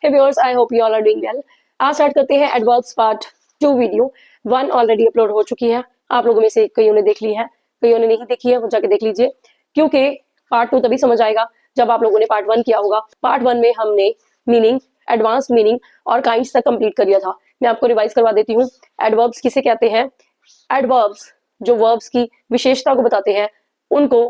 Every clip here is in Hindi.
Hey viewers, I hope you all are doing well. आज स्टार्ट करते हैं adverbs part 2 video 1 already upload हो चुकी है। आप लोगों में से कईयों ने देख ली है, कईयों ने नहीं देखी है, वो जाके देख लीजिए, क्योंकि पार्ट 2 तभी समझ आएगा जब आप लोगों ने पार्ट 1 किया होगा। पार्ट 1 में हमने मीनिंग, एडवांस मीनिंग और काइंड्स तक कंप्लीट कर लिया था। मैं आपको रिवाइज करवा देती हूँ। एडवर्ब्स किसे कहते हैं? एडवर्ब्स जो वर्ब्स की विशेषता को बताते हैं उनको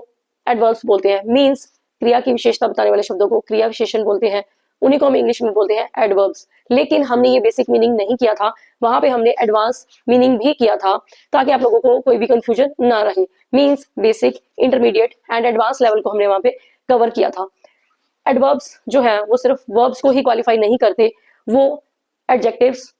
एडवर्ब्स बोलते हैं। मीन्स क्रिया की विशेषता बताने वाले शब्दों को क्रिया विशेषण बोलते हैं, उन्हीं को हम इंग्लिश में बोलते हैं एडवर्ब्स। लेकिन हमने ये बेसिक मीनिंग नहीं किया था, वहां पे हमने एडवांस मीनिंग भी किया था ताकि आप लोगों को कोई भी कंफ्यूजन ना रहे। Means basic, intermediate and advance level को हमने वहां पे कवर किया था। एडवर्ब्स जो है वो सिर्फ वर्ब्स को ही क्वालिफाई नहीं करते, वो एडजेक्टिव्स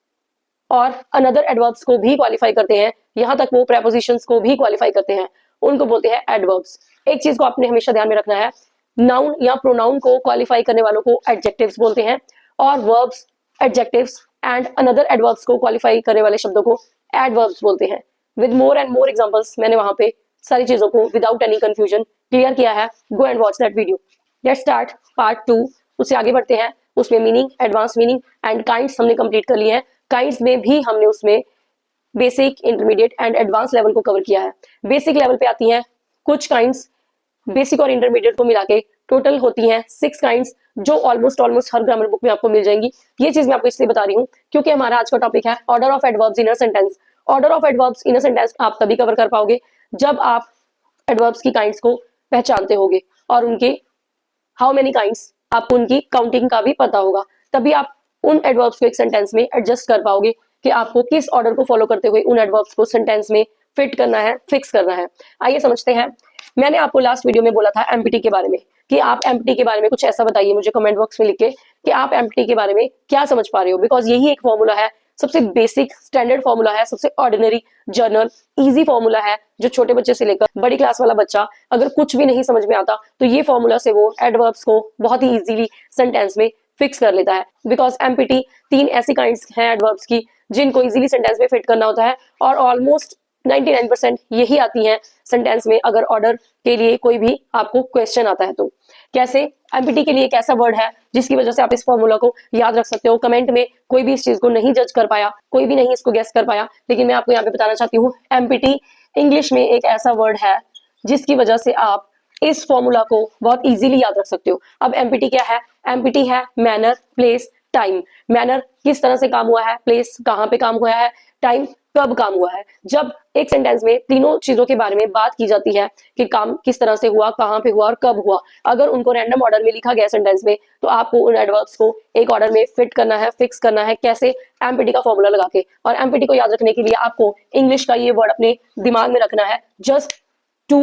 और अनदर एडवर्ब्स को भी क्वालिफाई करते हैं, यहाँ तक वो प्रेपोजिशंस को भी क्वालिफाई करते हैं, उनको बोलते हैं एडवर्ब्स। एक चीज को आपने हमेशा ध्यान में रखना है, नाउन या प्रोनाउन को क्वालिफाई करने वालों को एडजेक्टिव्स बोलते हैं और verbs, adjectives and another adverbs को क्वालिफाई करने वाले शब्दों को एडवर्ब्स बोलते हैं। With more and more examples मैंने वहां पे सारी चीजों को विदाउट एनी कंफ्यूजन क्लियर किया है। Go and watch that video. Let's start part 2। उससे आगे बढ़ते हैं। उसमें meaning, advance meaning and kinds हमने कंप्लीट कर लिए हैं। काइंड्स में भी हमने उसमें basic, intermediate and advance level को कवर किया है। बेसिक लेवल पे आती हैं कुछ काइंड्स, बेसिक और इंटरमीडिएट को मिला के टोटल होती हैं 6 काइंड्स, जो ऑलमोस्ट हर ग्रामर बुक में आपको मिल जाएंगी। ये चीज मैं आपको इसलिए बता रही हूँ क्योंकि हमारा आज का टॉपिक है order of adverbs in a sentence. Order of adverbs in a sentence आप तभी कवर कर पाओगे जब आप एडवर्ब्स की काइंड्स को पहचानते होगे और उनके हाउ मेनी काइंड्स, आपको उनकी काउंटिंग का भी पता होगा। तभी आप उन एडवर्ब्स को एक सेंटेंस में एडजस्ट कर पाओगे कि आपको किस ऑर्डर को फॉलो करते हुए उन एडवर्ब्स को सेंटेंस में फिट करना है, फिक्स करना है। आइए समझते हैं। मैंने आपको लास्ट वीडियो में बोला था एम्प्टी के बारे में कि आप एम्प्टी के बारे में कुछ ऐसा बताइए मुझे कमेंट बॉक्स में लिख के कि आप एम्प्टी के बारे में क्या समझ पा रहे हो। बिकॉज यही एक फॉर्मूला है, सबसे बेसिक स्टैंडर्ड फॉर्मूला है, सबसे ऑर्डिनरी, जर्नल, इजी फॉर्मूला है, जो छोटे बच्चे से लेकर बड़ी क्लास वाला बच्चा अगर कुछ भी नहीं समझ में आता तो ये फॉर्मूला से वो एडवर्ब्स को बहुत ही इजीली सेंटेंस में फिक्स कर लेता है। बिकॉज एम्प्टी 3 ऐसी काइंड्स हैं एडवर्ब्स की जिनको इजीली सेंटेंस में फिट करना होता है और ऑलमोस्ट 99% यही आती हैं सेंटेंस में अगर ऑर्डर के लिए कोई भी आपको क्वेश्चन आता है तो। कैसे? एम्प्टी के लिए एक ऐसा वर्ड है जिसकी वजह से आप इस फॉर्मूला को याद रख सकते हो। कमेंट में कोई भी इस चीज को नहीं जज कर पाया, कोई भी नहीं इसको गेस कर पाया, लेकिन मैं आपको यहाँ पे बताना चाहती हूँ एम्प्टी इंग्लिश में एक ऐसा वर्ड है जिसकी वजह से आप इस फॉर्मूला को बहुत इजीली याद रख सकते हो। अब एम्प्टी क्या है? एम्प्टी है मैनर, प्लेस, टाइम। मैनर किस तरह से काम हुआ है, प्लेस कहाँ पे काम हुआ है, टाइम कब काम हुआ है। जब एक सेंटेंस में तीनों चीजों के बारे में बात की जाती है कि काम किस तरह से हुआ, कहाँ पे हुआ और कब हुआ, अगर उनको रैंडम ऑर्डर में लिखा गया सेंटेंस में तो आपको उन एडवर्ब्स को एक ऑर्डर में फिट करना है, फिक्स करना है। कैसे? एम्प्टी का फॉर्मूला लगा के। और एम्प्टी को याद रखने के लिए आपको इंग्लिश का ये वर्ड अपने दिमाग में रखना है, just to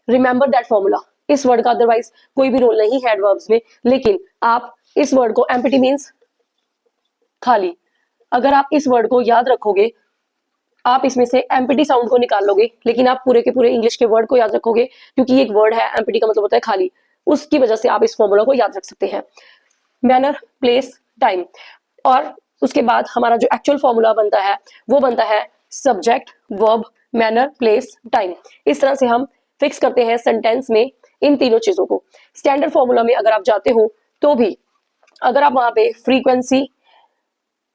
remember that formula. इस वर्ड का अदरवाइज कोई भी रोल नहीं है एडवर्ब्स में, लेकिन आप इस वर्ड को, एम्प्टी मीन्स खाली, अगर आप इस वर्ड को याद रखोगे, आप इसमें से एम्प्टी साउंड को निकाल लोगे लेकिन आप पूरे के पूरे इंग्लिश के वर्ड को याद रखोगे, क्योंकि एक वर्ड है एम्प्टी का मतलब होता है खाली। उसकी वजह से आप इस फॉर्मूला को याद रख सकते हैं, मैनर, प्लेस, टाइम। और उसके बाद हमारा जो एक्चुअल फॉर्मूला बनता है वो बनता है subject, verb, manner, place, time. इस तरह से हम फिक्स करते हैं सेंटेंस में इन तीनों चीजों को। स्टैंडर्ड फॉर्मूला में अगर आप जाते हो तो भी अगर आप वहां पे frequency,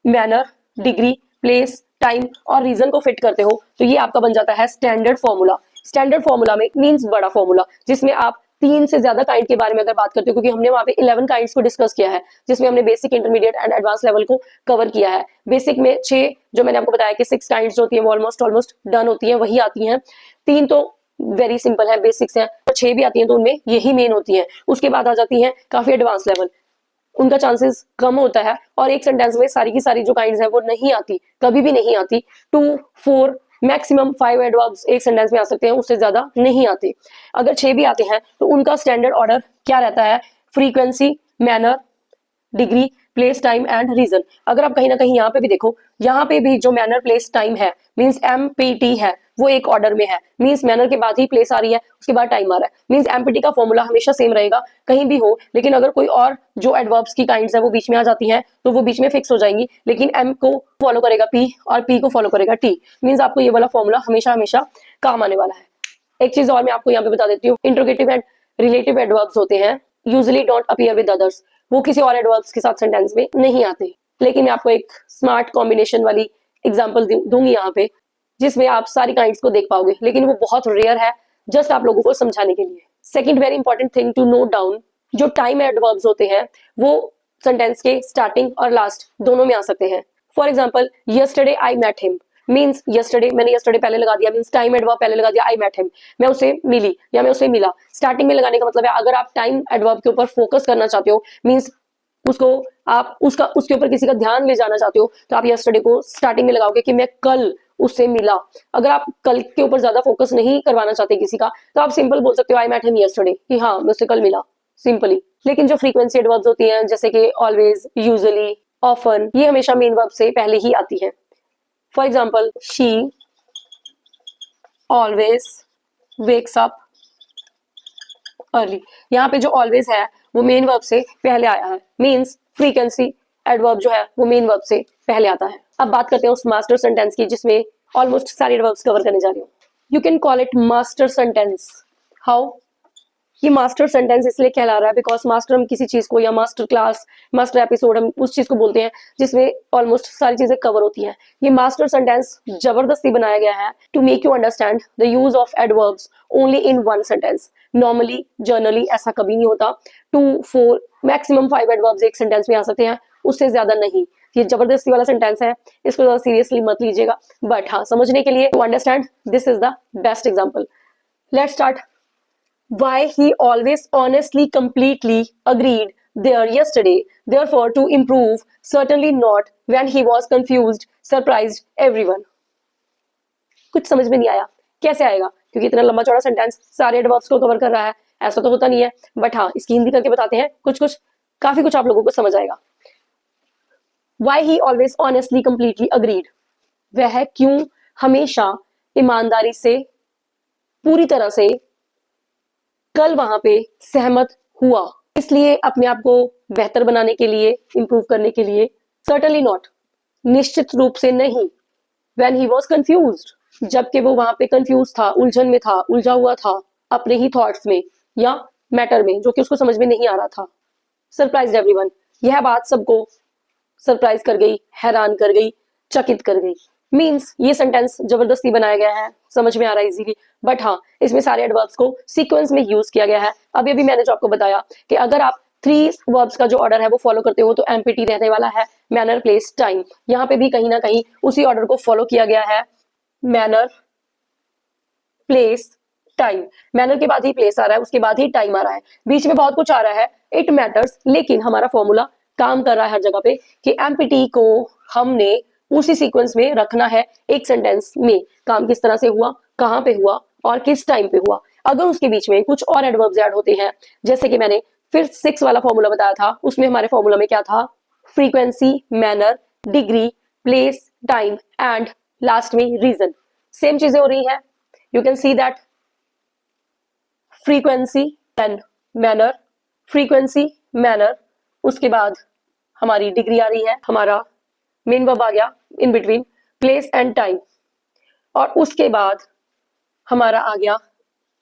manner, degree, place, time और रीजन को फिट करते हो तो ये आपका बन जाता है स्टैंडर्ड फॉर्मूला। स्टैंडर्ड फॉर्मूला में मींस बड़ा फॉर्मूला, जिसमें आप 3 से ज्यादा काइंड के बारे में अगर बात करते हो, क्योंकि हमने वहां पे 11 काइंड्स को डिस्कस किया है जिसमें हमने basic, intermediate and advance level को कवर किया है। बेसिक में 6, जो मैंने आपको बताया कि 6 काइंड्स जो होती है वो ऑलमोस्ट डन होती है, वही आती हैं। 3 तो वेरी सिंपल है, बेसिक्स हैं, और 6 भी आती हैं तो उनमें यही मेन होती है। उसके बाद आ जाती है काफी एडवांस लेवल, उनका चांसेस कम होता है और एक सेंटेंस में सारी की सारी जो काइंड्स है वो नहीं आती, कभी भी नहीं आती। 2, 4, मैक्सिमम 5 एडवर्ब्स एक सेंटेंस में आ सकते हैं, उससे ज्यादा नहीं आते। अगर 6 भी आते हैं तो उनका स्टैंडर्ड ऑर्डर क्या रहता है? Frequency, manner, degree, place, time and reason. अगर आप कहीं ना कहीं यहाँ पे भी देखो, यहाँ पे भी जो मैनर, प्लेस, टाइम है मींस एमपीटी है, वो एक ऑर्डर में है। मींस मैनर के बाद ही प्लेस आ रही है, उसके बाद टाइम आ रहा है। मींस एमपीटी का फॉर्मूला हमेशा सेम रहेगा कहीं भी हो, लेकिन अगर कोई और जो एडवर्ब्स की काइंड्स है वो बीच में आ जाती है तो वो बीच में फिक्स हो जाएंगी, लेकिन एम को फॉलो करेगा पी और पी को फॉलो करेगा टी। मींस आपको ये वाला फॉर्मूला हमेशा हमेशा काम आने वाला है। एक चीज और मैं आपको यहाँ पे बता देती हूँ, इंट्रोगेटिव एंड रिलेटिव एडवर्ब्स होते हैं, usually don't appear with others. वो किसी और एडवर्ब्स के साथ सेंटेंस में नहीं आते। लेकिन मैं आपको एक स्मार्ट कॉम्बिनेशन वाली एग्जांपल दूंगी यहाँ पे, जिसमें आप सारी काइंड्स को देख पाओगे, लेकिन वो बहुत रेयर है, जस्ट आप लोगों को समझाने के लिए। Second very important thing to note down, जो टाइम एडवर्ब्स होते हैं वो सेंटेंस के स्टार्टिंग और लास्ट दोनों में आ सकते हैं। For example, yesterday I met him means yesterday, मैंने यस्टरडे पहले लगा दिया, मीन्स टाइम एडवर्ब पहले लगा दिया, आई मेट हिम, मैं उसे मिली या मैं उसे मिला। स्टार्टिंग में लगाने का मतलब है, अगर आप टाइम एडवर्ब के ऊपर फोकस करना चाहते हो, मीन्स उसको आप उसके ऊपर किसी का ध्यान ले जाना चाहते हो, तो आप यस्टरडे को स्टार्टिंग में लगाओगे कि मैं कल उससे मिला। अगर आप कल के ऊपर ज्यादा फोकस नहीं करवाना चाहते किसी का, तो आप सिंपल बोल सकते हो आई मेट हिम यस्टरडे, कि हाँ मैं उससे कल मिला, सिंपली। लेकिन जो फ्रीक्वेंसी एडवर्ब्स होती हैं, जैसे कि ऑलवेज, यूजुअली, ऑफन, ये हमेशा मेन वर्ब से पहले ही आती है। For example, she always wakes up early, यहाँ पे जो ऑलवेज है वो मेन वर्ब से पहले आया है, मीन्स फ्रीक्वेंसी एडवर्ब जो है वो मेन वर्ब से पहले आता है। अब बात करते हैं उस मास्टर सेंटेंस की, जिसमें ऑलमोस्ट सारे एडवर्ब्स कवर करने जा रही हूँ। You can call it master sentence. How? ये मास्टर सेंटेंस इसलिए कहला रहा है बिकॉज मास्टर हम किसी चीज को, या मास्टर क्लास, मास्टर एपिसोड, हम उस चीज को बोलते हैं जिसमें ऑलमोस्ट सारी चीजें कवर होती हैं। ये मास्टर सेंटेंस जबरदस्ती बनाया गया है to make you understand the use of adverbs only in one sentence. Normally generally ऐसा कभी नहीं होता। 2, 4 मैक्सिमम 5 एडवर्ब्स एक सेंटेंस में आ सकते हैं, उससे ज्यादा नहीं। ये जबरदस्ती वाला सेंटेंस है, इसको ज्यादा सीरियसली मत लीजिएगा, बट हाँ समझने के लिए, to understand, this is the best example. Let's start. Why he always honestly completely agreed there yesterday, therefore to improve, certainly not when he was confused, surprised everyone। कुछ समझ में नहीं आया, कैसे आएगा? क्योंकि इतना लंबा चौड़ा सेंटेंस सारे एडवर्ब्स को कवर कर रहा है, ऐसा तो होता नहीं है। बट हाँ, इसकी हिंदी करके बताते हैं, काफी कुछ आप लोगों को समझ आएगा। Why he always honestly completely agreed, वह क्यों हमेशा ईमानदारी से, पूरी तरह से कल वहां पे सहमत हुआ, इसलिए अपने आप को बेहतर बनाने के लिए, इंप्रूव करने के लिए। सर्टनली नॉट, निश्चित रूप से नहीं। व्हेन ही वॉज कंफ्यूज्ड, जबकि वो वहां पे कंफ्यूज था, उलझन में था, उलझा हुआ था अपने ही थॉट्स में या मैटर में, जो कि उसको समझ में नहीं आ रहा था। सरप्राइज एवरीवन, यह बात सबको सरप्राइज कर गई, हैरान कर गई, चकित कर गई। मीन्स ये सेंटेंस जबरदस्ती बनाया गया है, समझ में आ रहा है इजीली, बट हाँ इसमें सारे एडवर्ब्स को सीक्वेंस में यूज किया गया है। अभी अभी मैंने जो आपको बताया कि अगर आप 3 वर्ब्स का जो ऑर्डर है वो फॉलो करते हो, तो एमपीटी रहने वाला है मैनर, प्लेस, टाइम। यहाँ पे भी कहीं ना कहीं उसी ऑर्डर को फॉलो किया गया है, मैनर, प्लेस, टाइम। मैनर के बाद ही प्लेस आ रहा है, उसके बाद ही टाइम आ रहा है, बीच में बहुत कुछ आ रहा है, इट मैटर्स। लेकिन हमारा फॉर्मूला काम कर रहा है हर जगह पे कि एमपीटी को हमने उसी सीक्वेंस में रखना है एक सेंटेंस में। काम किस तरह से हुआ, कहाँ पे हुआ और किस टाइम पे हुआ। अगर उसके बीच में कुछ और एडवर्ब्स ऐड होते हैं, जैसे कि मैंने फिर 6 वाला फॉर्मूला बताया था, उसमें हमारे फॉर्मूला में क्या था, frequency, manner, degree, place, time and last में रीजन। सेम चीजें हो रही है। You can see that frequency and manner, frequency, manner, उसके बाद हमारी डिग्री आ रही है, हमारा मेन वर्ब आ गया in between, place and time, और उसके बाद हमारा आ गया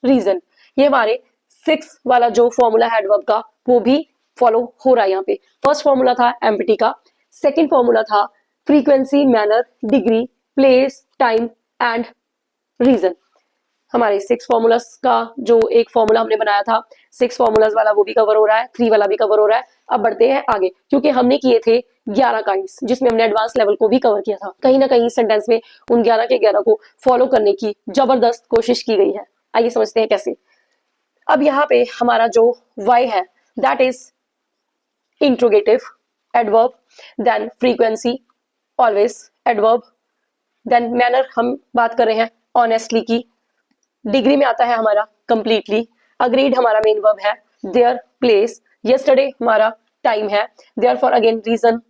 रीजन। ये हमारे 6 वाला जो फॉर्मूला है एडवर्ब का, वो भी फॉलो हो रहा है यहाँ पे। फर्स्ट फॉर्मूला था एमपीटी का, सेकंड फॉर्मूला था frequency, manner, degree, place, time and reason. हमारे 6 फॉर्मूलाज का जो एक फॉर्मूला हमने बनाया था, 6 फॉर्मूलाज वाला, वो भी कवर हो रहा है, 3 वाला भी कवर हो रहा है। अब बढ़ते हैं आगे, क्योंकि हमने किए थे 11 काइंड्स, जिसमें हमने एडवांस लेवल को भी कवर किया था। कहीं ना कहीं सेंटेंस में उन 11 के 11 को फॉलो करने की जबरदस्त कोशिश की गई है। आइए समझते हैं कैसे। अब यहाँ पे हमारा जो वाई है, that is interrogative adverb, then frequency always adverb, then manner हम बात कर रहे हैं ऑनेस्टली की, डिग्री में आता है हमारा कंप्लीटली, अग्रीड हमारा मेन वर्ब है, देयर, प्लेस, यस्टरडे हमारा टाइम है, therefore again reason,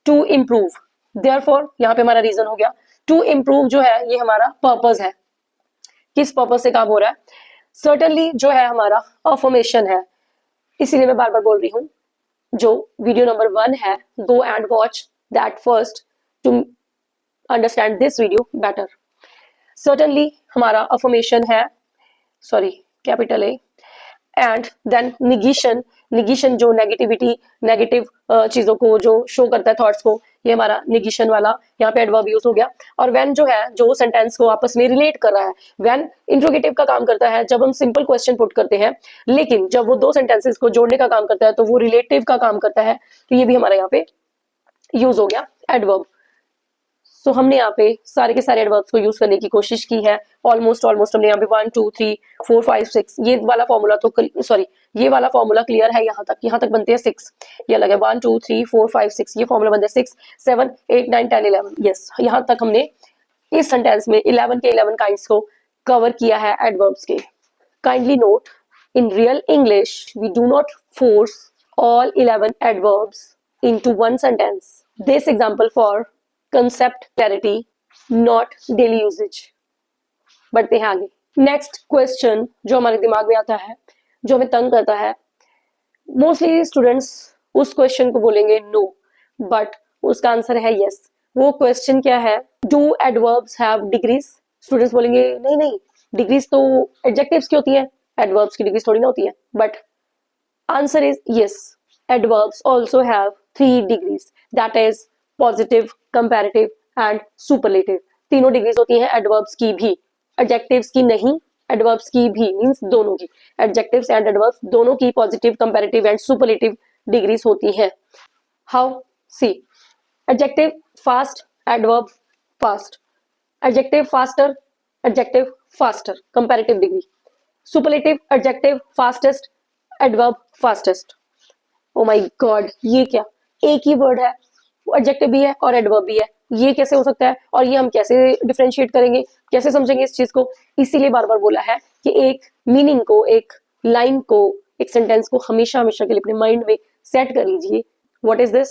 to improve, therefore यहाँ पे हमारा रीजन हो गया, टू इम्प्रूव जो है ये हमारा पर्पस है, किस पर्पस से काम हो रहा है, सर्टेनली जो है हमारा अफर्मेशन है। इसीलिए मैं बार बार बोल रही हूँ, जो वीडियो नंबर 1 है, go and watch that first to understand this video better. Certainly हमारा अफर्मेशन है, sorry capital A, and then negation negation जो नेगेटिविटी, नेगेटिव चीजों को जो शो करता है, थॉट्स को, ये हमारा निगेशन वाला यहाँ पे एडवर्ब यूज हो गया। और व्हेन जो है, जो सेंटेंस को आपस में रिलेट कर रहा है। व्हेन इंट्रोगेटिव का काम करता है जब हम सिंपल क्वेश्चन पुट करते हैं, लेकिन जब वो दो सेंटेंसेस को जोड़ने का काम करता है तो वो रिलेटिव का काम करता है। तो ये भी हमारा यहाँ पे यूज हो गया एडवर्ब। सो हमने यहाँ पे सारे के सारे एडवर्ब्स को यूज करने की कोशिश की है। ऑलमोस्ट हमने यहाँ पे 1 2 3 4 5 6 ये वाला फॉर्मूला तो सॉरी ये वाला फॉर्मूला क्लियर है। यहाँ तक बनते हैं 6, ये अलग है 1 2 3 4 5 6 ये फॉर्मूला बनते हैं 6 7 8 9 10 11। यस, यहाँ तक हमने इस सेंटेंस में 11 के 11 काइंड्स को कवर किया है एडवर्ब्स के। Kindly note, in real English we do not force all 11 adverbs into one sentence. This example for concept clarity, not daily usage. बढ़ते हैं आगे। नेक्स्ट क्वेश्चन जो हमारे दिमाग में आता है, जो हमें तंग करता है, मोस्टली स्टूडेंट्स उस क्वेश्चन को बोलेंगे नो, बट उसका आंसर है यस। वो क्वेश्चन क्या है? Do adverbs have degrees? Students बोलेंगे नहीं नहीं, डिग्रीज तो एडजेक्टिव्स की होती है, एडवर्ब्स की डिग्रीज थोड़ी ना होती है। But answer is yes, adverbs also have 3 degrees, that is positive, comparative and superlative. तीनों डिग्रीज होती हैं एडवर्ब्स की भी, एडजेक्टिव्स की नहीं, एडवर्ब्स की भी, मींस दोनों की, एडजेक्टिव्स एंड एडवर्ब्स दोनों की positive, comparative and superlative degrees होती हैं। How? See, adjective fast, adverb fast, adjective faster, adjective faster, comparative degree. Superlative, adjective fastest, adverb fastest. Oh my god, ये क्या? एक ही वर्ड है, एडजेक्टिव भी है और एडवर्ब भी है, ये कैसे हो सकता है? और ये हम कैसे डिफरेंशिएट करेंगे, कैसे समझेंगे इस चीज को? इसीलिए बार बार बोला है कि एक मीनिंग को, एक लाइन को, एक सेंटेंस को हमेशा हमेशा के लिए अपने माइंड में सेट कर लीजिए। What is this?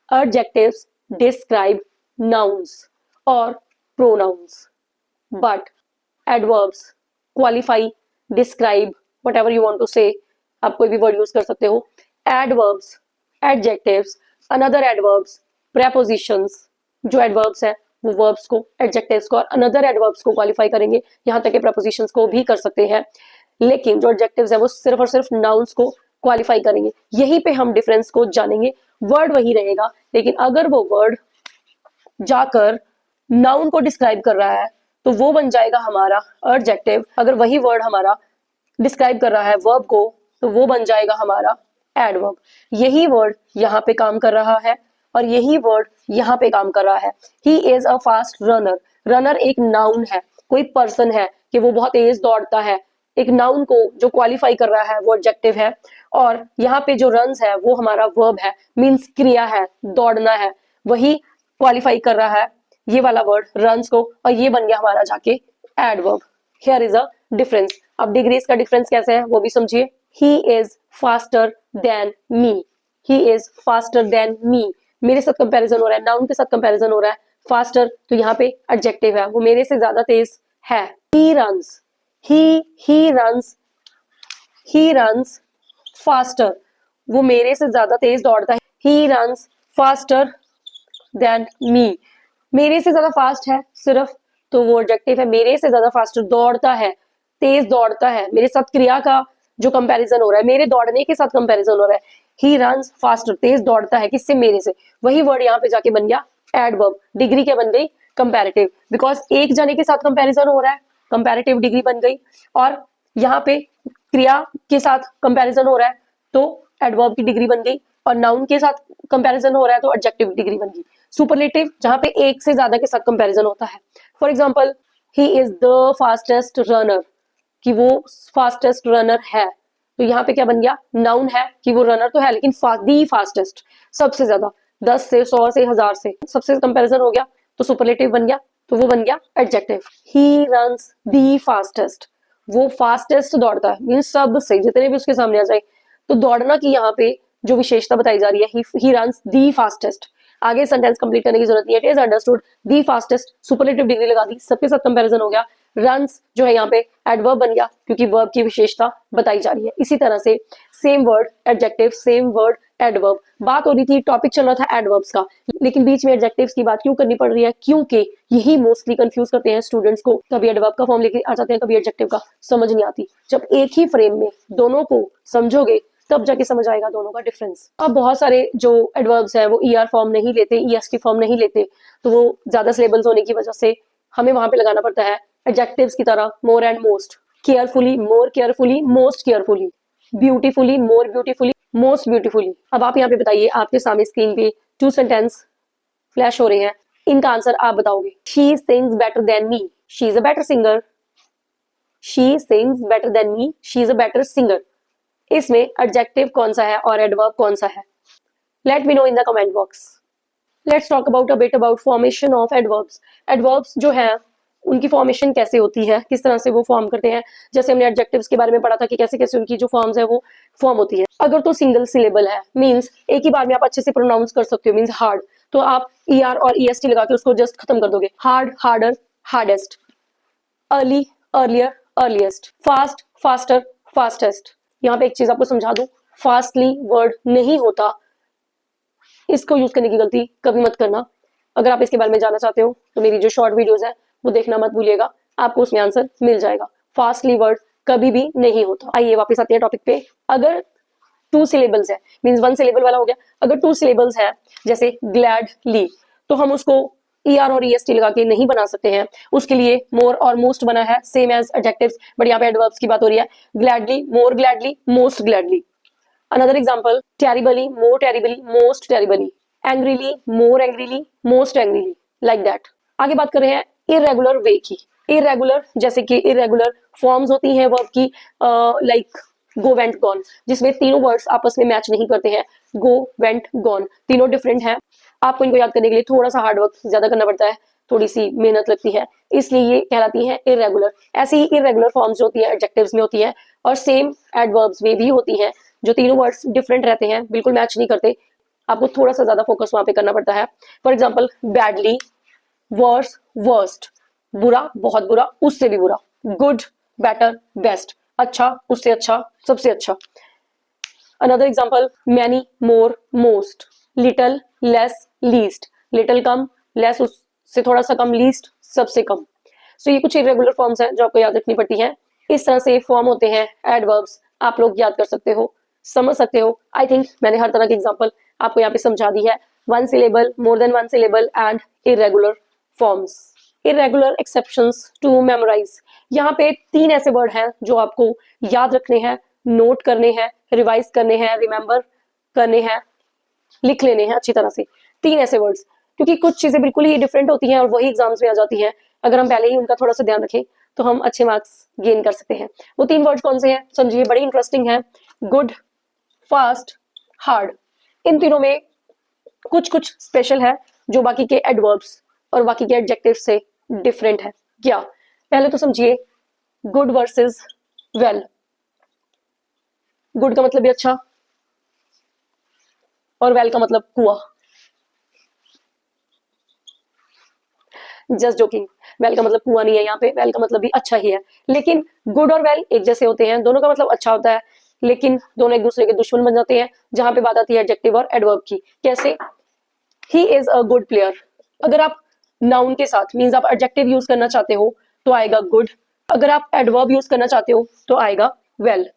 Adjectives describe nouns और pronouns, but adverbs qualify, describe, whatever you want to say, आप कोई भी वर्ड यूज कर सकते हो। Adverbs, adjectives, another adverbs, prepositions, जो एडवर्ब्स है वो वर्ब्स को, एडजेक्टिव्स को और अनदर एडवर्ब्स को क्वालिफाई करेंगे, यहाँ तक कि प्रेपोजिशंस को भी कर सकते हैं। लेकिन जो एडजेक्टिव्स है वो सिर्फ और सिर्फ नाउन्स को क्वालिफाई करेंगे। यहीं पे हम डिफरेंस को जानेंगे। वर्ड वही रहेगा, लेकिन अगर वो वर्ड जाकर नाउन को डिस्क्राइब कर रहा है तो वो बन जाएगा हमारा एडजेक्टिव। अगर वही वर्ड हमारा डिस्क्राइब कर रहा है वर्ब को तो वो बन जाएगा हमारा एडवर्ब। यही वर्ड यहाँ पे काम कर रहा है और यही वर्ड यहाँ पे काम कर रहा है। He is a fast runner. Runner एक नाउन है, कोई पर्सन है कि वो बहुत तेज दौड़ता है। एक नाउन को जो क्वालिफाई कर रहा है वो एडजेक्टिव है, और यहाँ पे जो रन्स है वो हमारा वर्ब है, मीन्स क्रिया है, दौड़ना है, वही क्वालिफाई कर रहा है ये वाला वर्ड रन्स को, और ये बन गया हमारा जाके adverb. Here is a difference. अब डिग्रीज का डिफरेंस कैसे है वो भी समझिए। He is faster than me, he is faster than me, मेरे साथ कंपैरिजन हो रहा है, नाउन के साथ कंपैरिजन हो रहा है। फास्टर तो यहाँ पे एडजेक्टिव है, वो मेरे से ज्यादा तेज है। He runs, he runs, he runs faster, वो मेरे से ज्यादा तेज दौड़ता है। He runs faster than me, मेरे से ज्यादा फास्ट है सिर्फ, तो वो एडजेक्टिव है। मेरे से ज्यादा फास्ट दौड़ता है, तेज दौड़ता है, मेरे साथ क्रिया का जो कंपैरिजन हो रहा है, मेरे दौड़ने के साथ कंपैरिजन हो रहा है। ही रन्स फास्टर, तेज दौड़ता है, किससे? मेरे से। वही वर्ड यहाँ पे जाके बन गया एडवर्ब। डिग्री क्या बन गई? कंपैरेटिव, बिकॉज एक जने के साथ कंपैरिजन हो रहा है, कंपैरेटिव डिग्री बन गई। और यहाँ पे क्रिया के साथ कंपैरिजन हो रहा है तो एडवर्ब की डिग्री बन गई, और नाउन के साथ कंपैरिजन हो रहा है तो एडजेक्टिव डिग्री बन गई। सुपरलेटिव जहां पे एक से ज्यादा के साथ कंपैरिजन होता है। For example, he is the fastest runner, कि वो फास्टेस्ट रनर है, तो यहाँ पे क्या बन गया? नाउन है कि वो रनर तो है, लेकिन दी फास्टेस्ट, सबसे ज्यादा, 10 से 100 से 1000 से सबसे कंपैरिजन हो गया तो सुपरलेटिव बन गया, तो वो बन गया adjective. He runs the fastest, वो फास्टेस्ट दौड़ता है, मीन सबसे, जितने भी उसके सामने आ जाए। तो दौड़ना की यहाँ पे जो विशेषता बताई जा रही है, ही रन्स दी फास्टेस्ट। आगे सेंटेंस कंप्लीट करने की जरूरत नहीं है। It is understood, the fastest, superlative degree लगा दी, सबके साथ कंपैरिजन हो गया। रन्स जो है यहाँ पे एडवर्ब बन गया, क्योंकि वर्ब की विशेषता बताई जा रही है। इसी तरह से same word adjective, same word adverb. बात हो रही थी, टॉपिक चल रहा था एडवर्ब्स का, लेकिन बीच में एडजेक्टिव्स की बात क्यों करनी पड़ रही है? क्योंकि यही मोस्टली कंफ्यूज करते हैं स्टूडेंट्स को। कभी एडवर्ब का फॉर्म लेके आ जाते हैं, कभी एडजेक्टिव का, समझ नहीं आती। जब एक ही फ्रेम में दोनों को समझोगे तब जाके समझ आएगा दोनों का डिफरेंस। अब बहुत सारे जो एडवर्ब्स हैं वो ER फॉर्म नहीं लेते, EST फॉर्म नहीं लेते, तो वो ज्यादा सिलेबल्स होने की वजह से हमें वहां पे लगाना पड़ता है एडजेक्टिव्स की तरह more and most, carefully, more carefully, most carefully, beautifully, more beautifully, most beautifully. अब आप यहाँ पे बताइए, आपके सामने स्क्रीन पे 2 सेंटेंस फ्लैश हो रहे हैं, इनका आंसर आप बताओगे। She sings better than me, she is a better singer. She sings better than me, she is a better singer. इसमें एडजेक्टिव कौन सा है और एडवर्ब कौन सा है? Let me know in the comment box. Let's talk about a bit about formation of adverbs. Adverbs जो है उनकी फॉर्मेशन कैसे होती है, किस तरह से वो फॉर्म करते हैं। जैसे हमने एडजेक्टिव्स के बारे में पढ़ा था कि कैसे कैसे उनकी जो फॉर्म्स है वो फॉर्म होती है। अगर तो सिंगल सिलेबल है, मींस एक ही बार में आप अच्छे से प्रोनाउंस कर सकते हो, मींस हार्ड, तो आप ER और EST लगा के उसको जस्ट खत्म कर दोगे। Hard, harder, hardest. Early, earlier, earliest. Fast, faster, fastest. यहाँ पे एक चीज आपको समझा दूं, फास्टली वर्ड नहीं होता, इसको यूज करने की गलती कभी मत करना। अगर आप इसके बारे में जानना चाहते हो तो मेरी जो शॉर्ट वीडियोस है वो देखना मत भूलिएगा, आपको उसमें आंसर मिल जाएगा। फास्टली वर्ड कभी भी नहीं होता। आइए वापस आते हैं टॉपिक पे। अगर 2 सिलेबल्स है, मींस 1 सिलेबल वाला हो गया। अगर 2 सिलेबल्स है, जैसे ग्लैडली, तो हम उसको ER और EST लगा के नहीं बना सकते हैं। उसके लिए मोर और मोस्ट बना है, सेम एज एडजेक्टिव्स, बट यहाँ पे एडवर्ब्स की बात हो रही है। Gladly, more gladly, most gladly. Another example, terribly, more terribly, most terribly, angrily, more angrily, most angrily, like that। आगे बात कर रहे हैं irregular way की। irregular जैसे कि irregular forms होती हैं verb की, like go went gone, जिसमें तीनों वर्ड्स आपस में मैच नहीं करते हैं। go went gone तीनों डिफरेंट हैं। आपको इनको याद करने के लिए थोड़ा सा हार्ड वर्क ज्यादा करना पड़ता है, थोड़ी सी मेहनत लगती है, इसलिए ये कहलाती है इरेगुलर। ऐसी ही इरेगुलर फॉर्म्स जो होती है एडजेक्टिव्स में होती है और सेम एडवर्ब्स में भी होती हैं, जो तीनों वर्ड्स डिफरेंट रहते हैं, बिल्कुल मैच नहीं करते। आपको थोड़ा सा ज्यादा फोकस वहां पे करना पड़ता है। For example, badly, worse, worst, बुरा, बहुत बुरा, उससे भी बुरा, गुड, बेटर, बेस्ट, अच्छा, उससे अच्छा, सबसे अच्छा। Another example, many, more, most, little, less, least, little कम, लेस उससे थोड़ा सा कम, लीस्ट सबसे कम। सो ये कुछ इरेगुलर फॉर्म्स हैं जो आपको याद रखनी पड़ती हैं। इस तरह से फॉर्म होते हैं एडवर्ब्स, आप लोग याद कर सकते हो, समझ सकते हो। आई थिंक मैंने हर तरह की एग्जांपल आपको यहाँ पे समझा दी है। 1 syllable, more than 1 syllable and irregular forms. Irregular exceptions to memorise. यहाँ पे 3 ऐसे वर्ड हैं जो आपको याद रखने हैं, नोट करने हैं, रिवाइज करने हैं, रिमेंबर करने हैं, लिख लेने हैं अच्छी तरह से। 3 ऐसे वर्ड्स, क्योंकि कुछ चीजें बिल्कुल ही डिफरेंट होती हैं और वही एग्जाम्स में आ जाती हैं। अगर हम पहले ही उनका थोड़ा सा ध्यान रखें तो हम अच्छे मार्क्स गेन कर सकते हैं। वो 3 वर्ड्स कौन से हैं समझिए, बड़ी इंटरेस्टिंग है। Good, fast, hard. इन तीनों में कुछ कुछ स्पेशल है जो बाकी के एडवर्ब्स और बाकी के एडजेक्टिव से डिफरेंट है। क्या? पहले तो समझिए गुड वर्सेस वेल। गुड का मतलब भी अच्छा और वेल का मतलब कुआ। जस्ट जोकिंग, वेल का मतलब कुआ नहीं है यहाँ पे, वेल का मतलब भी अच्छा ही है। लेकिन गुड और वेल एक जैसे होते हैं, दोनों का मतलब अच्छा होता है, लेकिन दोनों एक दूसरे के दुश्मन बन जाते हैं जहां पे बात आती है एडजेक्टिव और एडवर्ब की। कैसे? He is a good player. अगर आप नाउन के साथ मीन्स आप एडजेक्टिव यूज करना चाहते हो तो आएगा गुड। अगर आप एडवर्ब यूज करना चाहते हो तो आएगा वेल।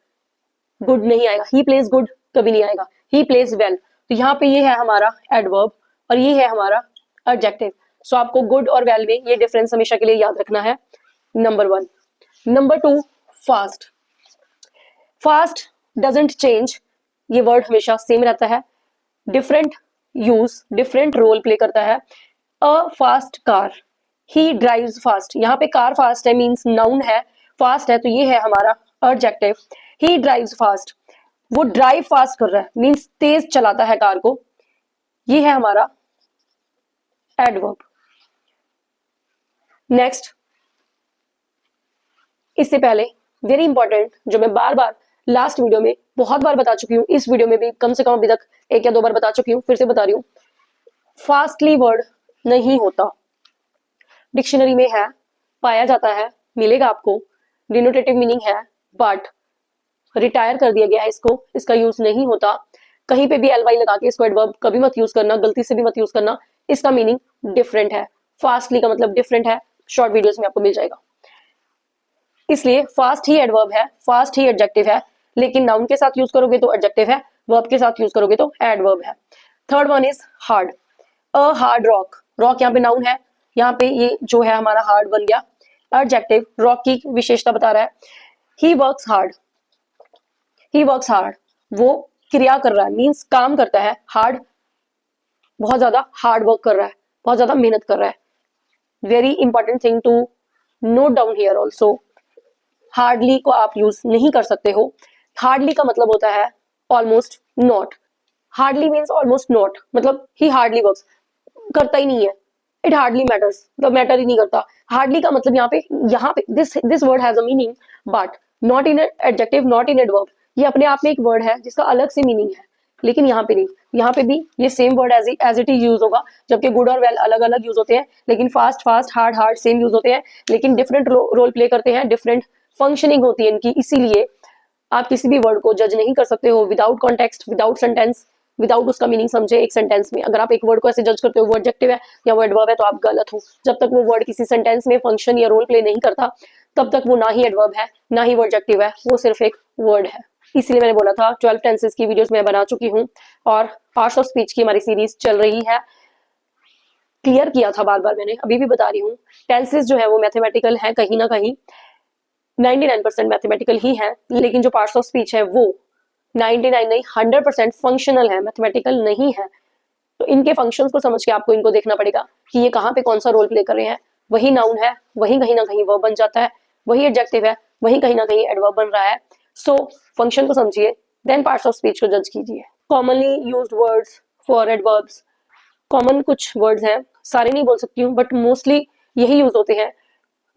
गुड नहीं आएगा, ही प्लेज गुड कभी नहीं आएगा, ही प्लेज वेल। तो यहाँ पे ये है हमारा एडवर्ब और ये है हमारा एडजेक्टिव। सो आपको गुड और वेल में ये डिफरेंस हमेशा के लिए याद रखना है। Number 1। Number 2, fast. Fast doesn't change, ये वर्ड हमेशा सेम रहता है, different use, different role play करता है। A fast car, he drives fast. यहाँ पे कार फास्ट है मीन्स नाउन है, फास्ट है तो ये है हमारा एडजेक्टिव। ही ड्राइव्स फास्ट, वो ड्राइव फास्ट कर रहा है मीन्स तेज चलाता है कार को, ये है हमारा एडवर्ब। नेक्स्ट, इससे पहले वेरी इंपॉर्टेंट जो मैं बार बार लास्ट वीडियो में बहुत बार बता चुकी हूँ, इस वीडियो में भी कम से कम अभी तक 1 या 2 बार बता चुकी हूँ, फिर से बता रही हूँ। फास्टली वर्ड नहीं होता, डिक्शनरी में है, पाया जाता है, मिलेगा आपको, डिनोटेटिव मीनिंग है, बट रिटायर कर दिया गया है इसको, इसका यूज नहीं होता। कहीं पे भी ly लगा के इसको एडवर्ब कभी मत यूज करना, गलती से भी मत यूज करना, इसका मीनिंग डिफरेंट है। फास्टली का मतलब डिफरेंट है, शॉर्ट वीडियोस में आपको मिल जाएगा। इसलिए फास्ट ही एडवर्ब है, फास्ट ही एडजेक्टिव है, लेकिन नाउन के साथ यूज करोगे तो एडजेक्टिव है, वर्ब के साथ यूज करोगे तो एडवर्ब है। Third one is hard. A hard rock, rock यहाँ पे नाउन है, यहाँ पे ये जो है हमारा हार्ड बन गया एडजेक्टिव, रॉक की विशेषता बता रहा है। He works hard, he works hard, वो क्रिया कर रहा है, मीन्स काम करता है, हार्ड बहुत ज्यादा हार्ड वर्क कर रहा है, बहुत ज्यादा मेहनत कर रहा है। Very important thing to note down here also, hardly को आप यूज नहीं कर सकते हो। हार्डली का मतलब होता है almost not, hardly means almost not, मतलब ही हार्डली वर्क्स, करता ही नहीं है, इट हार्डली मैटर्स, मतलब मैटर ही नहीं करता। हार्डली का मतलब यहाँ पे this word has a meaning but not in adjective, not in adverb, ये अपने आप में एक वर्ड है जिसका अलग से मीनिंग है, लेकिन यहाँ पे नहीं, यहाँ पे भी ये same word as it is use होगा, जबकि गुड और वेल अलग अलग यूज होते हैं, लेकिन fast fast, hard hard same use होते हैं, लेकिन डिफरेंट रोल प्ले करते हैं, डिफरेंट फंक्शनिंग होती है इनकी। इसीलिए आप किसी भी वर्ड को जज नहीं कर सकते हो without context, without sentence, without उसका मीनिंग समझे एक सेंटेंस में। अगर आप एक वर्ड को ऐसे जज करते हो वो एडजेक्टिव है या वो एडवर्ब है तो आप गलत हो। जब तक वो वर्ड किसी सेंटेंस में फंक्शन या रोल प्ले नहीं करता तब तक वो ना ही एडवर्ब है ना ही वो एडजेक्टिव है, वो सिर्फ एक वर्ड है। इसलिए मैंने बोला था 12 टेंसेस की वीडियोस मैं बना चुकी हूँ और पार्ट्स ऑफ स्पीच की हमारी सीरीज चल रही है। क्लियर किया था बार बार मैंने, अभी भी बता रही हूँ, टेंसेस जो है वो मैथमेटिकल है, कहीं ना कहीं 99% मैथमेटिकल ही है, लेकिन जो पार्ट्स ऑफ स्पीच है वो 99 नहीं 100% फंक्शनल है, मैथमेटिकल नहीं है। तो इनके फंक्शंस को समझ के आपको इनको देखना पड़ेगा कि ये कहाँ पे कौन सा रोल प्ले कर रहे हैं। वही नाउन है, वही कहीं ना कहीं वर्ब बन जाता है, वही एडजेक्टिव है, वही कहीं ना कहीं एडवर्ब बन रहा है। सो फंक्शन को समझिए, देन पार्ट्स ऑफ स्पीच को जज कीजिए। Commonly used words for adverbs, common कुछ वर्ड्स हैं, सारे नहीं बोल सकती हूँ बट मोस्टली यही यूज होते हैं।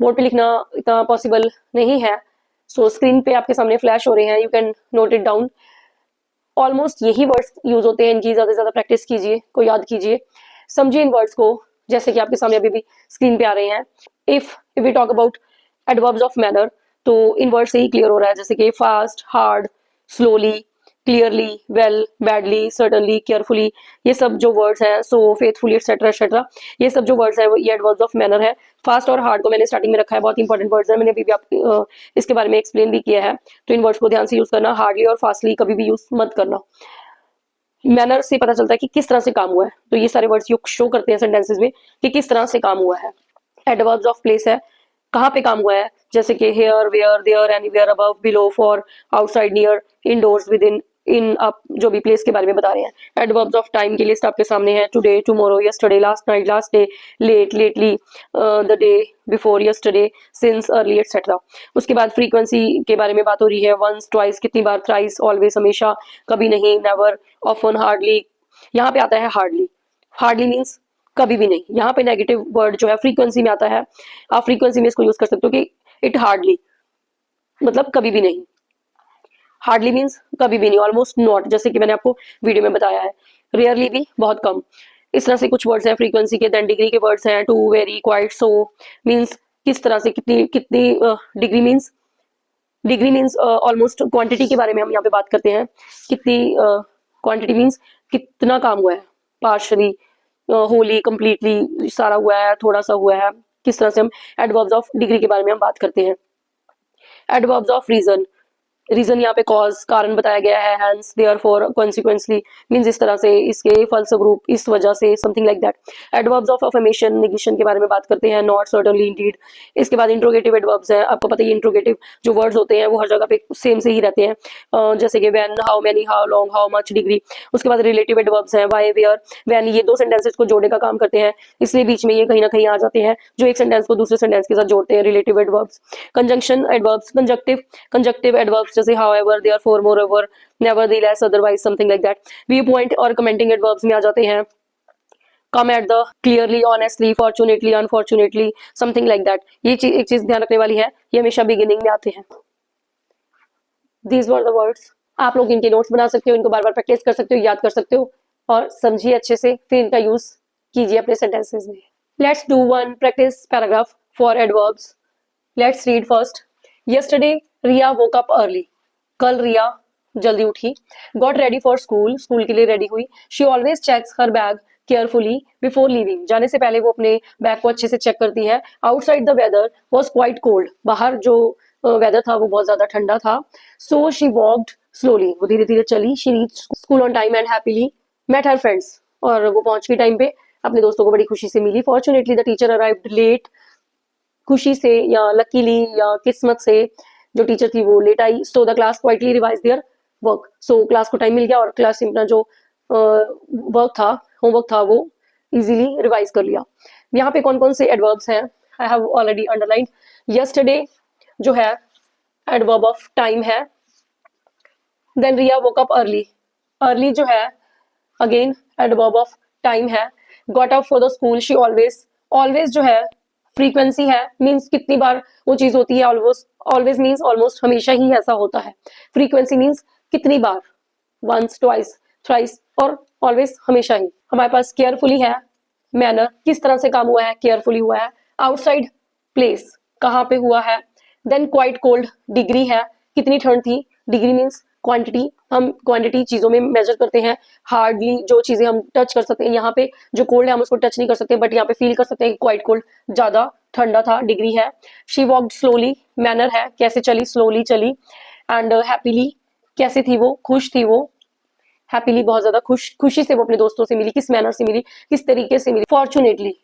बोर्ड पे लिखना इतना पॉसिबल नहीं है, सो स्क्रीन पे आपके सामने फ्लैश हो रहे हैं, you can note it down. Almost यही वर्ड्स यूज होते हैं, इनकी ज्यादा से ज्यादा प्रैक्टिस कीजिए, को याद कीजिए, समझिए इन वर्ड्स को, जैसे कि आपके सामने अभी भी स्क्रीन पे आ रहे हैं। If we talk about adverbs of manner तो इन वर्ड से ही क्लियर हो रहा है, जैसे कि fast, hard, slowly, clearly, well, badly, certainly, carefully, ये सब जो वर्ड्स हैं, सो फेथफुली एक्सेट्रा एक्सेट्रा, ये सब जो वर्ड्स हैं वो ये एडवर्ब्स ऑफ मैनर है। फास्ट और हार्ड को मैंने स्टार्टिंग में रखा है, बहुत इंपॉर्टेंट वर्ड्स हैं, मैंने अभी भी आप इसके बारे में एक्सप्लेन भी किया है, तो इन वर्ड्स को ध्यान से यूज करना। हार्डली और फास्टली कभी भी यूज मत करना। मैनर से पता चलता है कि किस तरह से काम हुआ है, तो ये सारे वर्ड्स शो करते हैं सेंटेंसेस में कि किस तरह से काम हुआ है। एडवर्ब्स ऑफ प्लेस है, कहाँ पे काम हुआ है, जैसे कि here, where, there, anywhere, above, below, for, outside, near, indoors, within, आप जो भी प्लेस के बारे में बता रहे हैं। एडवर्ब्स ऑफ टाइम की लिस्ट आपके सामने है, today, tomorrow, yesterday, last night, last day, late, lately, the day before yesterday, since, early, etcetera. उसके बाद फ्रीक्वेंसी के बारे में बात हो रही है, वंस, ट्वाइस, कितनी बार, थ्राइस, ऑलवेज, हमेशा, कभी नहीं, नेवर, ऑफन, हार्डली। यहाँ पे आता है हार्डली, हार्डली मीन्स कभी भी नहीं। यहाँ पे नेगेटिव वर्ड जो है फ्रीक्वेंसी में आता है, आप फ्रीक्वेंसी में इसको यूज कर सकते हो कि इट हार्डली, मतलब कभी भी नहीं। हार्डली मीन्स कभी भी नहीं, ऑलमोस्ट नॉट, जैसे कि मैंने आपको वीडियो में बताया है। रेयरली भी बहुत कम। इस तरह से कुछ वर्ड्स हैं फ्रीक्वेंसी के। देन डिग्री के वर्ड्स हैं, too, very, quite, so, means किस तरह से, कितनी कितनी degree means, degree means almost quantity के बारे में हम यहाँ पे बात करते हैं। कितनी क्वांटिटी मीन्स कितना काम हुआ है, पार्शली, होली, कंप्लीटली, सारा हुआ है, थोड़ा सा हुआ है, किस तरह से हम एडवर्ब्स ऑफ डिग्री के बारे में हम बात करते हैं। एडवर्ब्स ऑफ रीजन, रीजन यहाँ पे कॉज, कारण बताया गया है, हैंस, देयरफॉर, कॉन्सिक्वेंसली, मीन्स इस तरह से, इसके फलस्वरूप, इस वजह से, something like that. Adverbs of affirmation, negation के बारे में बात करते हैं, नॉट, सर्टेनली, इंडीड। इसके बाद इंट्रोगेटिव एडवर्ब्स हैं, आपको पता है इंट्रोगेटिव जो वर्ड्स होते हैं वो हर जगह पे सेम से ही रहते हैं, जैसे कि when, how many, how long, how much, degree. उसके बाद रिलेटिव एडवर्ब्स हैं, व्हाई, वेयर, व्हेन, ये दो सेंटेंसेस को जोड़ने का काम करते हैं, इसलिए बीच में ये कहीं ना कहीं आ जाते हैं जो एक सेंटेंस को दूसरे सेंटेंस के साथ जोड़ते हैं, relative adverbs. Conjunction adverbs, conjunctive adverbs जैसे however, therefore, moreover, nevertheless, otherwise, something like that. View point और कमेंटिंग एडवर्ब्स में आ जाते हैं, come at the, clearly, honestly, fortunately, unfortunately, something like that. ये चीज, एक चीज ध्यान रखने वाली है, ये हमेशा बिगिनिंग में आते हैं। These were the words. आप लोग इनके नोट्स बना सकते हो, इनको बार बार प्रैक्टिस कर सकते हो, याद कर सकते हो और समझिए अच्छे से, फिर इनका यूज कीजिए अपने सेंटेंसेस में। Let's do one practice paragraph for adverbs. Let's read first. Yesterday Riya woke up early, कल रिया जल्दी उठी। Got ready for school, school के लिए रेडी हुई। She always checks her bag carefully before leaving, जाने से पहले वो अपने बैग को अच्छे से चेक करती है। Outside the weather was quite cold, बाहर जो वेदर था वो बहुत ज्यादा ठंडा था। सो शी वॉक्ड स्लोली, वो धीरे धीरे चली। She reach school on time and happily met her friends, और वो पहुंच गई टाइम पे, अपने दोस्तों को बड़ी खुशी से मिली। Fortunately the teacher arrived late, खुशी से या लकीली या किस्मत से जो टीचर थी वो लेट आई। So the class quietly revise their work, so class को टाइम मिल गया और क्लास अपना जो वर्क था, होमवर्क था, वो इजीली रिवाइज कर लिया। यहाँ पे कौन कौन से एडवर्ब्स हैं, I have already underline. Yesterday जो है एडवर्ब ऑफ टाइम है। देन रिया वोक अप अर्ली, अर्ली जो है अगेन एडवर्ब ऑफ टाइम है। Got up for the school, she always, always जो है फ्रीक्वेंसी है, मीन्स कितनी बार वो चीज होती है। ऑलमोस्ट, ऑलवेज मीन्स ऑलमोस्ट, हमेशा ही ऐसा होता है। फ्रीक्वेंसी मीन्स कितनी बार, वंस, ट्वाइस, थ्राइस, और ऑलवेज हमेशा ही। हमारे पास केयरफुली है, मैनर किस तरह से काम हुआ है, केयरफुली हुआ है। आउटसाइड, प्लेस कहाँ पे हुआ है। देन क्वाइट कोल्ड, डिग्री है, कितनी ठंड थी। डिग्री मीन्स क्वांटिटी, हम क्वांटिटी चीजों में मेजर करते हैं। हार्डली जो चीजें हम टच कर सकते हैं, यहाँ पे जो कोल्ड है हम उसको टच नहीं कर सकते, बट यहाँ पे फील कर सकते हैं कि क्वाइट कोल्ड, ज्यादा ठंडा था। डिग्री है। शी वॉक्ड स्लोली, मैनर है, कैसे चली, स्लोली चली। एंड हैप्पीली, कैसे थी वो, खुश थी वो। हैप्पीली बहुत ज्यादा खुशी से वो अपने दोस्तों से मिली। किस मैनर से मिली, किस तरीके से मिली। फॉर्चुनेटली,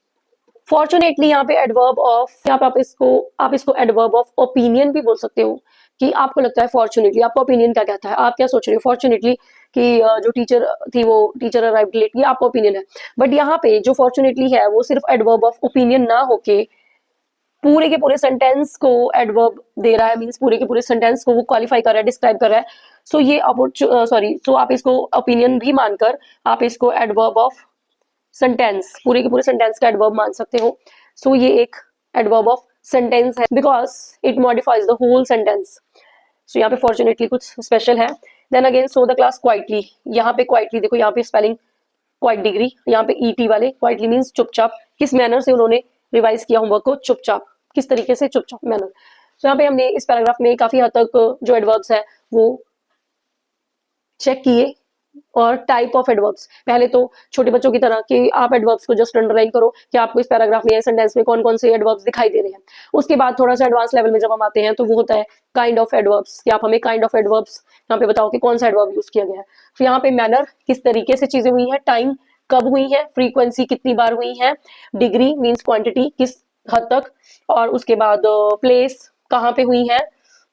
फॉर्चुनेटली यहाँ पे एडवर्ब ऑफ, यहाँ पे आप इसको एडवर्ब ऑफ ओपिनियन भी बोल सकते हो, कि आपको लगता है फॉर्चुनेटली, आपका ओपिनियन क्या कहता है, आप क्या सोच रहे हो फॉर्चुनेटली कि जो टीचर थी वो टीचर अराइव्ड लेट, ये आपका ओपिनियन है। बट यहाँ पे जो फॉर्चुनेटली है वो सिर्फ एडवर्ब ऑफ ओपिनियन ना होके पूरे के पूरे सेंटेंस को एडवर्ब दे रहा है, मींस पूरे के पूरे सेंटेंस को वो क्वालिफाई कर रहा है, डिस्क्राइब कर रहा है। सो ये सो आप इसको ओपिनियन भी मानकर आप इसको एडवर्ब ऑफ सेंटेंस, पूरे के पूरे सेंटेंस का एडवर्ब मान सकते हो। सो ये एक एडवर्ब ऑफ सेंटेंस है, because it modifies the whole sentence. So यहाँ पे फॉर्चुनेटली कुछ स्पेशल है। Then again so the class quietly, यहाँ पे क्वाइटली देखो, यहाँ पे स्पेलिंग क्वाइट डिग्री, यहाँ पे ईटी वाले, क्वाइटली मीन्स चुपचाप। किस मैनर से उन्होंने रिवाइज किया होमवर्क को, चुपचाप, किस तरीके से, चुपचाप मैनर। तो यहाँ पे हमने इस पैराग्राफ में काफी हद तक जो एडवर्ब्स है वो चेक किए, और टाइप ऑफ एडवर्ब्स। पहले तो छोटे बच्चों की तरह कि आप एडवर्ब्स को जस्ट अंडरलाइन करो कि आपको इस पैराग्राफ में या सेंटेंस में कौन कौन से एडवर्ब्स दिखाई दे रहे हैं। उसके बाद थोड़ा सा एडवांस लेवल में जब हम आते हैं तो वो होता है काइंड ऑफ एडवर्ब्स, कि आप हमें काइंड ऑफ एडवर्ब्स यहाँ पे बताओ कि कौन सा एडवर्ब यूज किया गया है। फिर यहाँ पे मैनर, किस तरीके से चीजें हुई है। टाइम, कब हुई है। फ्रीक्वेंसी, कितनी बार हुई है। डिग्री मीन्स क्वांटिटी, किस हद तक। और उसके बाद प्लेस, कहाँ पे हुई है।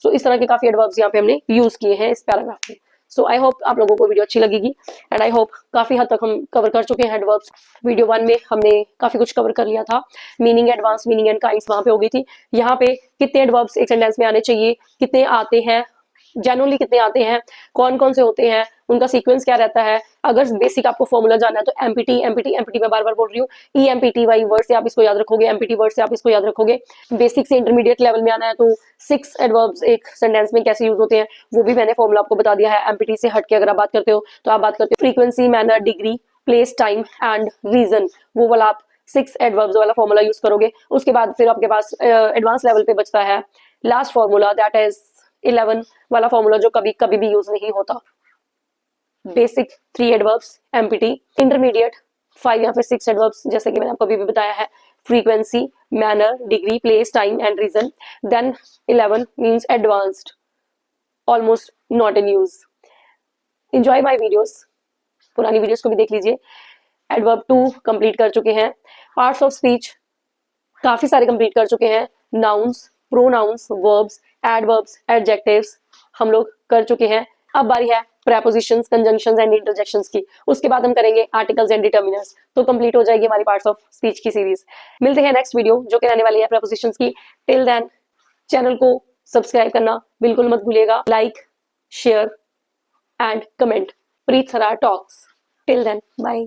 सो इस तरह के काफी एडवर्ब्स यहाँ पे हमने यूज किए हैं इस पैराग्राफ में। सो आई होप आप लोगों को वीडियो अच्छी लगेगी, एंड आई होप काफी हद तक हम कवर कर चुके हैं एडवर्ब्स। वीडियो 1 में हमने काफी कुछ कवर कर लिया था। Meaning, advance meaning and kinds वहां पे हो गई थी। यहाँ पे कितने एडवर्ब्स एक सेंटेंस में आने चाहिए, कितने आते हैं, जनरली कितने आते हैं, कौन कौन से होते हैं, उनका सीक्वेंस क्या रहता है। अगर बेसिक आपको फॉर्मूला जानना है तो एमपीटी, एमपीटी, एमपीटी मैं बार बार बोल रही हूँ, EMPTY वर्ड से आप इसको याद रखोगे, एमपीटी वर्ड से आप इसको याद रखोगे। बेसिक से इंटरमीडिएट लेवल में आना है तो 6 एडवर्ब्स एक सेंटेंस में कैसे यूज होते हैं वो भी मैंने फॉर्मूला आपको बता दिया है। एमपीटी से हट के अगर आप बात करते हो तो आप बात करते हो frequency, manner, degree, place, time and reason, वो वाला आप 6 एडवर्ब्स वाला फॉर्मूला यूज करोगे। उसके बाद फिर आपके पास एडवांस लेवल पे बचता है लास्ट फॉर्मूला, दैट इज 11 वाला फॉर्मूला, जो कभी कभी भी यूज नहीं होता। बेसिक 3 एडवर्ब्स एमपीटी, इंटरमीडिएट 5 या फिर 6 एडवर्ब्स, जैसे कि मैंने आपको अभी भी बताया है, frequency, manner, degree, place, time and reason. Then 11 means advanced, almost not in use. Enjoy my videos, पुरानी वीडियोस को भी देख लीजिए। एडवर्ब 2 कंप्लीट कर चुके हैं। पार्ट्स ऑफ स्पीच काफी सारे कंप्लीट कर चुके हैं। Nouns, pronouns, verbs, adverbs, adjectives हम लोग कर चुके हैं। अब बारी है प्रेपोजिशंस, कंजंक्शंस एंड इंटरजेक्शंस की। उसके बाद हम करेंगे आर्टिकल्स एंड डिटर्मिनर्स, तो कंप्लीट हो जाएगी हमारी पार्ट्स ऑफ स्पीच की सीरीज। मिलते हैं नेक्स्ट वीडियो जो कि रहने वाली है प्रेपोजिशंस की। टिल देन चैनल को सब्सक्राइब करना बिल्कुल मत भूलिएगा। Like, share and comment. Preet Sarar talks. Till then bye.